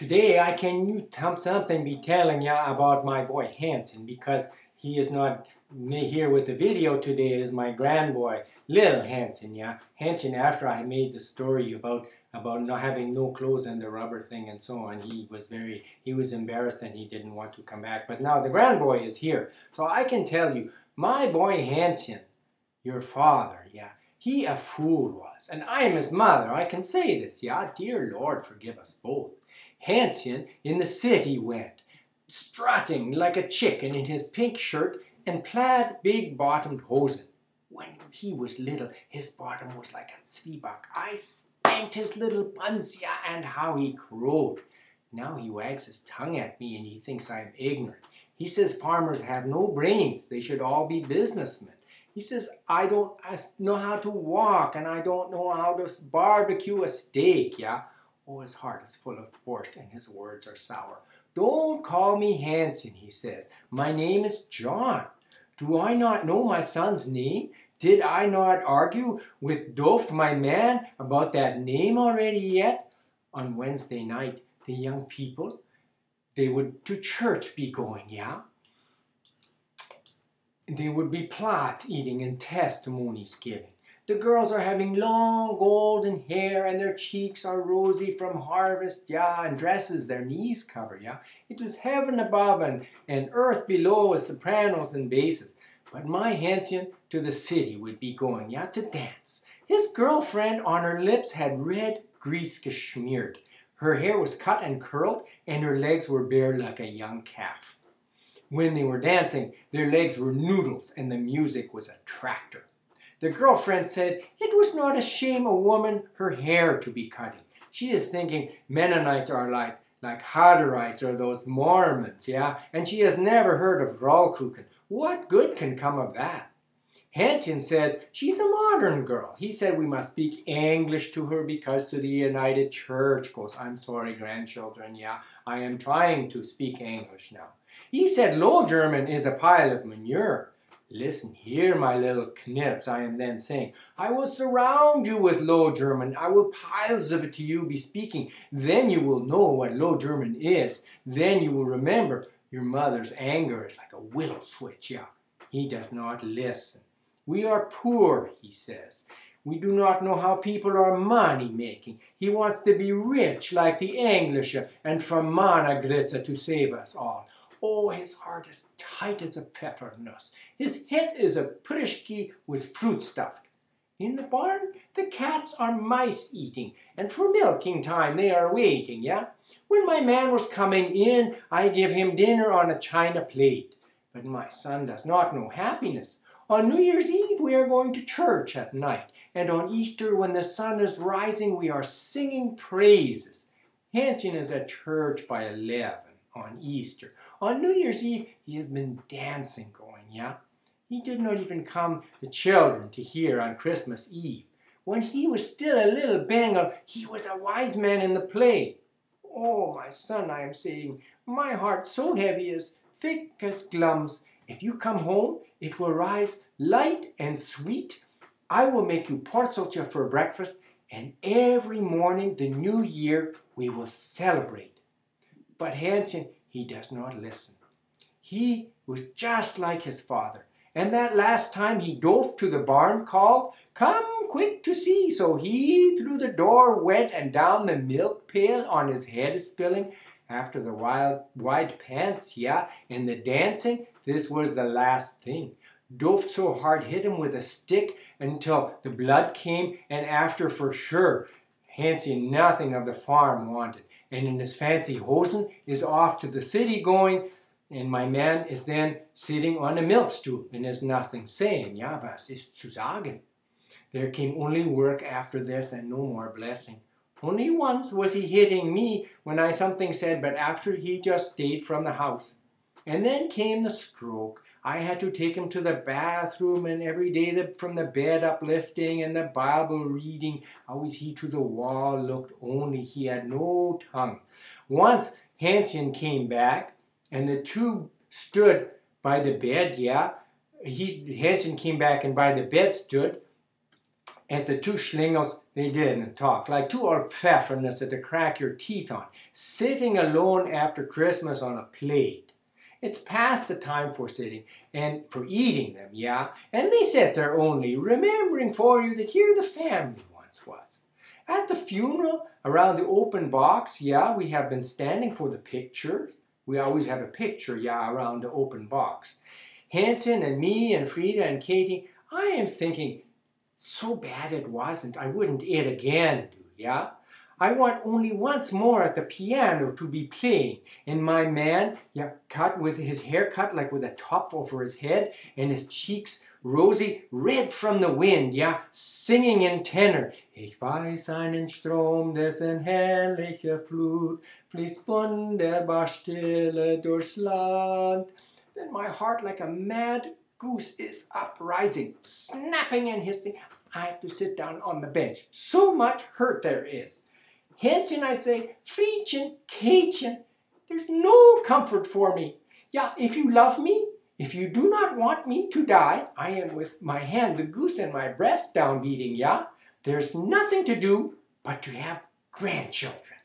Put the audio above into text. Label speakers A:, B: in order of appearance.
A: Today I can something be telling ya about my boy Haenschen, because he is not here with the video today. Is my grandboy, little Haenschen, yeah. Haenschen, after I made the story about not having no clothes and the rubber thing and so on, he was embarrassed and he didn't want to come back. But now the grandboy is here, so I can tell you, my boy Haenschen, your father, yeah, he a fool was, and I am his mother. I can say this, yeah. Dear Lord, forgive us both. Haenschen in the city went, strutting like a chicken in his pink shirt and plaid big-bottomed hosen. When he was little, his bottom was like a zwieback. I spanked his little buns, yeah, and how he crowed. Now he wags his tongue at me and he thinks I'm ignorant. He says farmers have no brains. They should all be businessmen. He says I don't know how to walk and I don't know how to barbecue a steak, yeah. Oh, his heart is full of borscht and his words are sour. Don't call me Haenschen, he says. My name is John. Do I not know my son's name? Did I not argue with Doft, my man, about that name already yet? On Wednesday night, the young people, they would to church be going, yeah? They would be plots eating and testimonies giving. The girls are having long golden hair and their cheeks are rosy from harvest, yeah, and dresses their knees cover, yeah. It was heaven above and earth below with sopranos and basses. But my Haenschen to the city would be going, yeah, to dance. His girlfriend on her lips had red grease gesmeared. Her hair was cut and curled and her legs were bare like a young calf. When they were dancing, their legs were noodles and the music was a tractor. The girlfriend said it was not a shame a woman her hair to be cutting. She is thinking Mennonites are like Hadarites or those Mormons, yeah? And she has never heard of Rollkruken. What good can come of that? Haenschen says she's a modern girl. He said we must speak English to her because to the United Church goes. I'm sorry, grandchildren, yeah. I am trying to speak English now. He said Low German is a pile of manure. Listen here, my little knips, I am then saying, I will surround you with Low German. I will piles of it to you be speaking. Then you will know what Low German is. Then you will remember your mother's anger is like a willow switch, yeah. He does not listen. We are poor, he says. We do not know how people are money-making. He wants to be rich like the English and from Managritza to save us all. Oh, his heart is tight as a pepper nuss. His head is a prishki with fruit stuffed. In the barn, the cats are mice eating, and for milking time they are waiting, yeah? When my man was coming in, I give him dinner on a china plate. But my son does not know happiness. On New Year's Eve, we are going to church at night, and on Easter, when the sun is rising, we are singing praises. Haenschen is at church by 11 on Easter. On New Year's Eve, he has been dancing going, yeah? He did not even come the children to hear on Christmas Eve. When he was still a little bangle, he was a wise man in the play. Oh, my son, I am saying, my heart so heavy as thick as glums. If you come home, it will rise light and sweet. I will make you porzeltje for breakfast, and every morning the new year we will celebrate. But Haenschen, he does not listen. He was just like his father. And that last time he dove to the barn called, come quick to see. So he through the door went and down the milk pail on his head is spilling. After the wide pants, yeah, and the dancing, this was the last thing. Dove so hard hit him with a stick until the blood came, and after for sure, Haenschen nothing of the farm wanted. And in his fancy hosen is off to the city going, and my man is then sitting on a milk stool and is nothing saying, ja, was ist zu sagen? There came only work after this and no more blessing. Only once was he hitting me when I something said, but after he just stayed from the house. And then came the stroke. I had to take him to the bathroom, and every day from the bed uplifting and the Bible reading, always he to the wall looked only, he had no tongue. Once Haenschen came back, and the two stood by the bed, yeah. Haenschen came back and by the bed stood, And the two schlingels, they didn't talk, like two old pfefferness to crack your teeth on, sitting alone after Christmas on a plate. It's past the time for sitting and for eating them, yeah? And they sit there only, remembering for you that here the family once was. At the funeral, around the open box, yeah, we have been standing for the picture. We always have a picture, yeah, around the open box. Haenschen and me and Frida and Katie, I am thinking, so bad it wasn't. I wouldn't it again, yeah? I want only once more at the piano to be playing. And my man, yeah, cut with his hair cut like with a top over his head and his cheeks rosy, red from the wind, yeah, singing in tenor. Ich weiß einen Strom, dessen herrliche Flut fließt wunderbar stille durchs Land. Then my heart like a mad goose is uprising, snapping and hissing. I have to sit down on the bench. So much hurt there is. Haenschen, I say, Friedchen, Kätchen, there's no comfort for me. Yeah, if you love me, if you do not want me to die, I am with my hand, the goose, and my breast down beating, yeah? There's nothing to do but to have grandchildren.